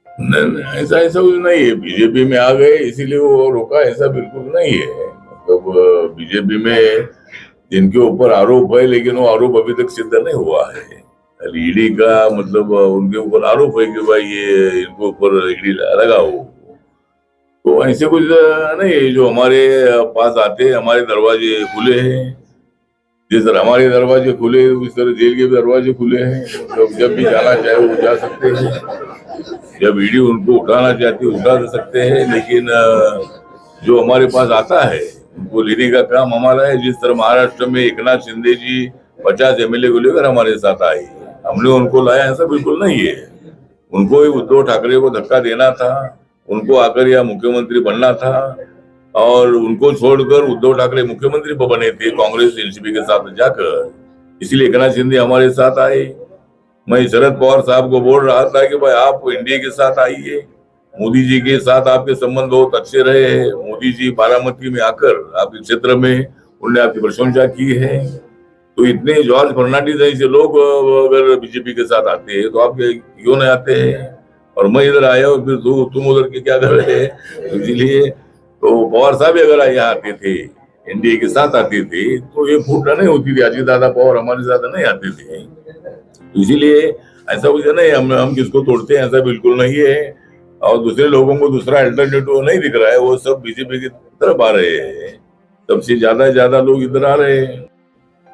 नहीं नहीं, ऐसा ऐसा कुछ नहीं है। बीजेपी में आ गए इसीलिए वो रोका, ऐसा बिल्कुल नहीं है। मतलब बीजेपी में जिनके ऊपर आरोप है, लेकिन वो आरोप अभी तक सिद्ध नहीं हुआ है। ईडी का मतलब उनके ऊपर आरोप है कि भाई ये इनके ऊपर ईडी लगा हो। तो ऐसे कुछ नहीं है। जो हमारे पास आते हैं, हमारे दरवाजे खुले हैं। जिस तरह हमारे दरवाजे खुले उस तरह जेल के भी दरवाजे खुले हैं। तो जब भी जाना चाहे वो जा सकते हैं। जब ईडी उनको उठाना चाहती है उठा सकते हैं, लेकिन जो हमारे पास आता है उनको लेने का काम हमारा है। जिस तरह महाराष्ट्र में एकनाथ शिंदे जी 50 एमएलए को लेकर हमारे साथ आए, हमने उनको लाया, ऐसा बिल्कुल नहीं है। उनको ही उद्धव ठाकरे को धक्का देना था, उनको आकर यहाँ मुख्यमंत्री बनना था, और उनको छोड़कर उद्धव ठाकरे मुख्यमंत्री बने थे कांग्रेस एनसीपी के साथ जाकर। इसलिए एकनाथ शिंदे हमारे साथ आए। मैं शरद पवार साहब को बोल रहा था कि भाई आप इंडिया के साथ आइए। मोदी जी के साथ आपके संबंध बहुत अच्छे रहे हैं। मोदी जी बारामती में आकर आपके क्षेत्र में उन्होंने आपकी प्रशंसा की है। तो इतने जॉर्ज फर्नांडिस जैसे लोग अगर बीजेपी के साथ आते हैं तो आप क्यों नहीं आते हैं? और मैं इधर आया हूँ, फिर तुम उधर के क्या कर रहे हैं? इसीलिए तो पवार साहब यहाँ आते थे, एनडीए के साथ आते थे, तो ये फूट नहीं होती थी। अजीत दादा पवार हमारे साथ नहीं आते थे। इसीलिए ऐसा कुछ नहीं, हम किसको तोड़ते हैं, ऐसा बिल्कुल नहीं है। और दूसरे लोगों को दूसरा अल्टरनेटिव नहीं दिख रहा है, वो सब बीजेपी की तरफ आ रहे हैं। सबसे ज्यादा लोग इधर आ रहे हैं।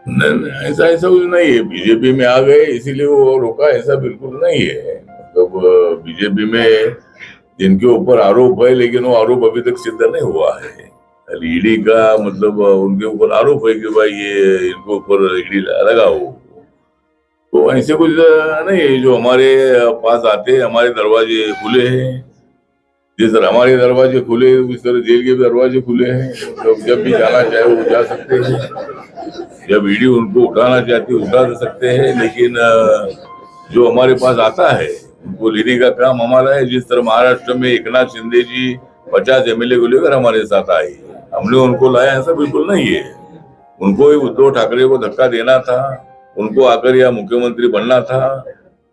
नहीं नहीं, ऐसा ऐसा कुछ नहीं है। बीजेपी में आ गए इसीलिए वो रोका, ऐसा बिल्कुल नहीं है। मतलब बीजेपी में जिनके ऊपर आरोप है, लेकिन वो आरोप अभी तक सिद्ध नहीं हुआ है। ईडी का मतलब उनके ऊपर आरोप है कि भाई ये इनके ऊपर ईडी लगा हो। तो ऐसे कुछ नहीं है। जो हमारे पास आते हैं, हमारे दरवाजे खुले हैं। जिस तरह हमारे दरवाजे खुले उस तरह जेल के भी दरवाजे खुले हैं। तो जब भी जाना चाहे वो जा सकते हैं। जब ईडी उनको उठाना चाहती है उठा सकते हैं, लेकिन जो हमारे पास आता है उनको लेने का काम हमारा है। जिस तरह महाराष्ट्र में एकनाथ शिंदे जी 50 एमएलए को लेकर हमारे साथ आए, हमने उनको लाया, ऐसा बिल्कुल नहीं है। उनको ही उद्धव ठाकरे को धक्का देना था, उनको आकर यहाँ मुख्यमंत्री बनना था,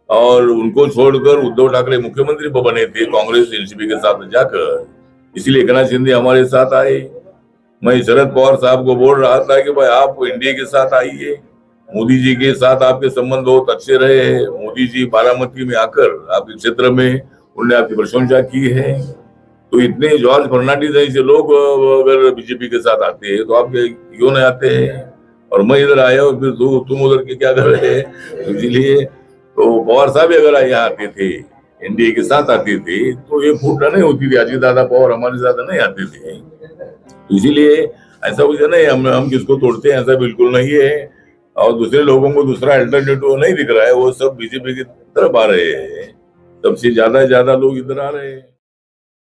और उनको छोड़कर उद्धव ठाकरे मुख्यमंत्री बने थे कांग्रेस एनसीपी के साथ जाकर। इसलिए एकनाथ शिंदे हमारे साथ आए। मैं शरद पवार साहब को बोल रहा था कि भाई आप इंडिया के साथ आइए। मोदी जी के साथ आपके संबंध बहुत अच्छे रहे हैं। मोदी जी बारामती में आकर आपके क्षेत्र में उन्होंने आपकी प्रशंसा की है। तो इतने जॉर्ज फर्नांडिस जैसे लोग अगर बीजेपी के साथ आते हैं तो आप क्यों नहीं आते हैं? और मैं इधर आया हूँ, फिर तुम उधर के क्या कर रहे हैं? इसीलिए तो पवार साहब अगर यहाँ आते थे, एनडीए के साथ आते थे, तो ये फूट नहीं होती थी। अजीत दादा पवार हमारे साथ नहीं आते थे। इसीलिए ऐसा कुछ नहीं, हम किसको तोड़ते हैं, ऐसा बिल्कुल नहीं है। और दूसरे लोगों को दूसरा अल्टरनेटिव नहीं दिख रहा है, वो सब बीजेपी की तरफ आ रहे हैं। सबसे ज्यादा लोग इधर आ रहे हैं।